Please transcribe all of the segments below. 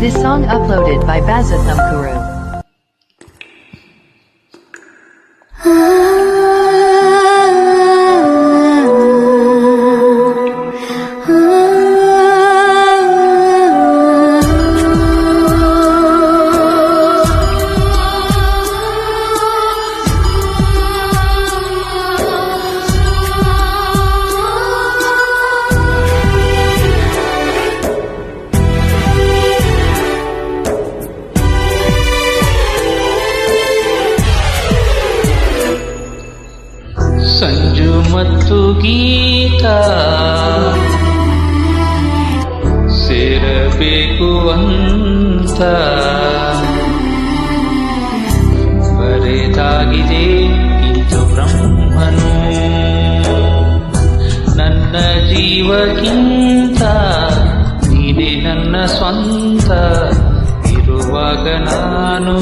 This song uploaded by Bazathamkuru. Sanju ಮತ್ತು ಗೀತ ಸೇರಬೇಕು ಅಂತ ಬರೆದಾಗಿದೆ ಇಂದು ಬ್ರಹ್ಮನು. ನನ್ನ ಜೀವಕ್ಕಿಂತ ನೀನೇ ನನ್ನ ಸ್ವಂತ ಇರುವಾಗ ನಾನು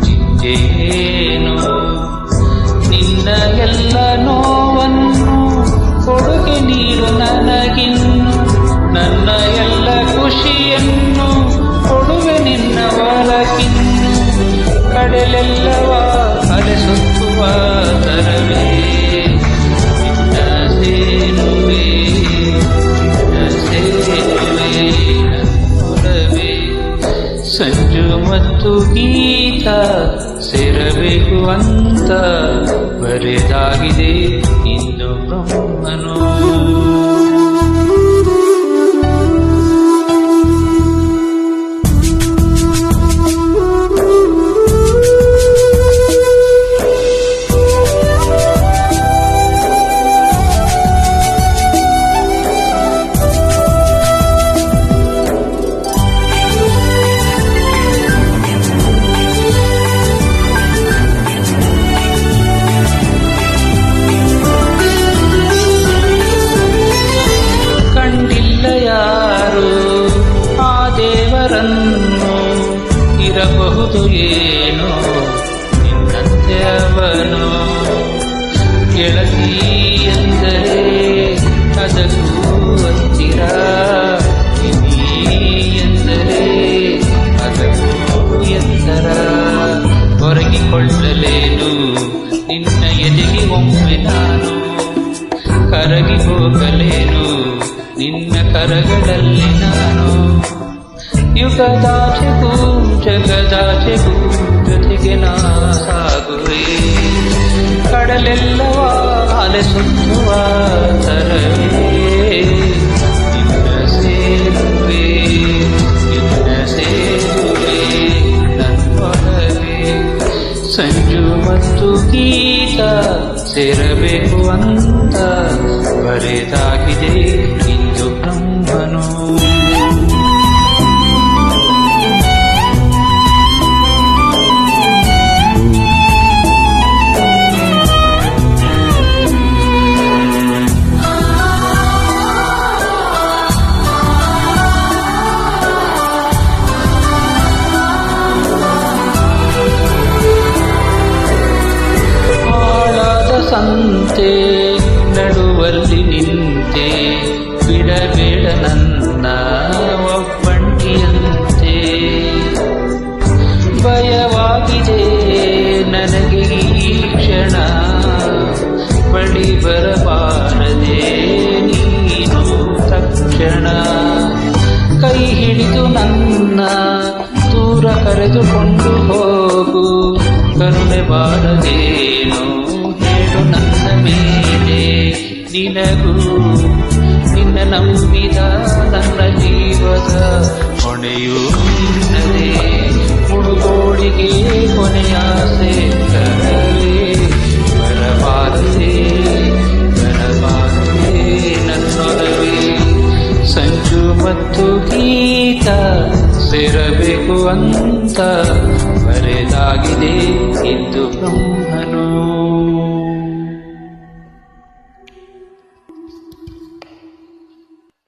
ಚಿಂತೆಯೇನು. ನಿನ್ನ ಎಲ್ಲ ನೋವನ್ನು ಕೊಡುಗೆ ನೀಡು ನನಗಿನ್ನು. ನನ್ನ ಎಲ್ಲ ಖುಷಿಯನ್ನು ಕೊಡುವೆ ನಿನ್ನ ಹೊರಗಿನ್ನು. ಕಡಲೆಲ್ಲವ ಅಲೆಸುತ್ತುವ ತರವೇ ನಿನ್ನ ಸೇರುವೆ, ನಿನ್ನ ಸೇರುವೆ ನನ್ನೊಲವೇ. ಸಂಜು ಮತ್ತು ಗೀತ ಸೇರಬೇಕು ಅಂತ ಬರೆದಾಗಿದೆ ಇಂದು ಬ್ರಹ್ಮನು. ಇರಬಹುದು ಏನೋ ನಿನ್ನಂತೆ ಅವನು. ಗೆಳತಿ ಎಂದರೆ ಅದಕ್ಕೂ ಹತ್ತಿರ, ನೀ ಎಂದರೆ ಅದಕ್ಕೂ ಎತ್ತರ. ಹೊರಗಿಕೊಳ್ಳಲೇನು ನಿನ್ನ ಎದೆಗೆ ಒಮ್ಮೆ ನಾನು, ಕರಗಿ ಹೋಗಲೇನು ನಿನ್ನ ಕರಗಳಲ್ಲಿ ನಾನು. ಯುಗದಾಚೆಗೂ ಜಗದಾಚೆಗೂ ಜೊತೆಗೆ ನಾ ಸಾಗುವೆ. ಕಡಲೆಲ್ಲವ ಅಲೆಸುತ್ತುವ ತರವೇ ನಿನ್ನ ಸೇರುವೆ, ನಿನ್ನ ಸೇರುವೆ ನನ್ನೊಲವೇ. ಸಂಜು ಮತ್ತು ಗೀತ ಸೇರಬೇಕು ಅಂತ ಬರೆದಾಗಿದೆ ಇಂದು ಬ್ರಹ್ಮನು. ಸಂತೆ ನಡುವಲ್ಲಿ ನಿಂತೆ ಬಿಡಬೇಡ ನನ್ನ ಒಬ್ಬಂಟಿಯಂತೆ. ಭಯವಾಗಿದೆ ನನಗೆ ಈ ಕ್ಷಣ, ಬಳಿ ಬರಬಾರದೆ ನೀನು ತಕ್ಷಣ. ಕೈ ಹಿಡಿದು ನನ್ನ ದೂರ ಕರೆದುಕೊಂಡು ಹೋಗು, ಕರುಣೆ ಬಾರದೇನು ಹೇಳು ನನ್ನ ಮೇಲೆ. ನಿನಗೂ ನಿನ್ನ ನಂಬಿದ ನನ್ನ ಜೀವದ ಹೊಣೆಯೂ ನಿನ್ನದೇ. ಮುಡುಗೋಡಿಗೆ ಕೊನೆಯಾಸೆ ಕರವೇ ಬರಬಾರದೆ, ಬರಬಾರದೆ ನನ್ನೊಲವೇ. ಸಂಜು ಮತ್ತು ಗೀತ ಸೇರಬೇಕು ಅಂತ ಬರೆದಾಗಿದೆ ಇಂದು ಬ್ರಹ್ಮನು.